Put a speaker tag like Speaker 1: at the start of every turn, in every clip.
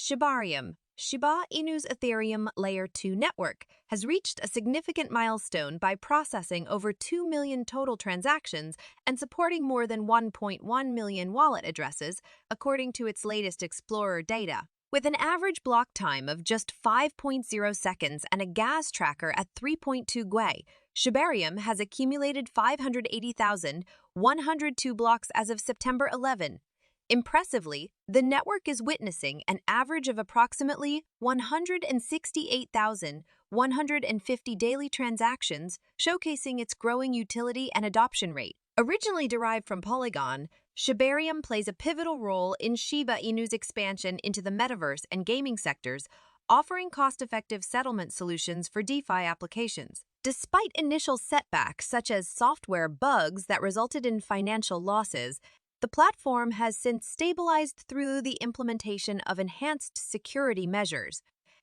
Speaker 1: Shibarium, Shiba Inu's Ethereum Layer 2 network, has reached a significant milestone by processing over 2 million total transactions and supporting more than 1.1 million wallet addresses, according to its latest Explorer data. With an average block time of just 5.0 seconds and a gas tracker at 3.2 Gwei, Shibarium has accumulated 580,102 blocks as of September 11. Impressively, the network is witnessing an average of approximately 168,150 daily transactions, showcasing its growing utility and adoption rate. Originally derived from Polygon, Shibarium plays a pivotal role in Shiba Inu's expansion into the metaverse and gaming sectors, offering cost-effective settlement solutions for DeFi applications. Despite initial setbacks such as software bugs that resulted in financial losses, the platform has since stabilized through the implementation of enhanced security measures.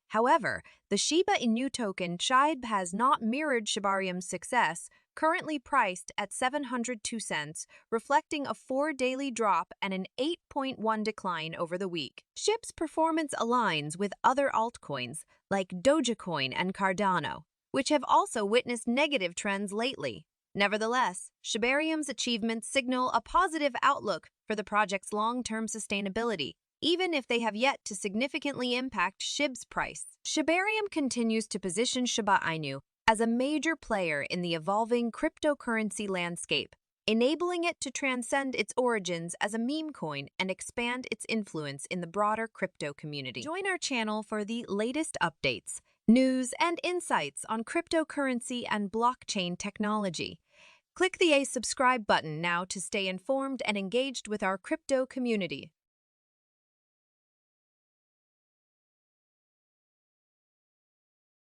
Speaker 1: However, the Shiba Inu token SHIB has not mirrored Shibarium's success, currently priced at 702 cents, reflecting a 4-daily drop and an 8.1 decline over the week. SHIB's performance aligns with other altcoins like Dogecoin and Cardano, which have also witnessed negative trends lately. Nevertheless, Shibarium's achievements signal a positive outlook for the project's long-term sustainability, even if they have yet to significantly impact SHIB's price. Shibarium continues to position Shiba Inu as a major player in the evolving cryptocurrency landscape, enabling it to transcend its origins as a meme coin and expand its influence in the broader crypto community. Join our channel for the latest updates, news, and insights on cryptocurrency and blockchain technology. Click the subscribe button now to stay informed and engaged with our crypto community.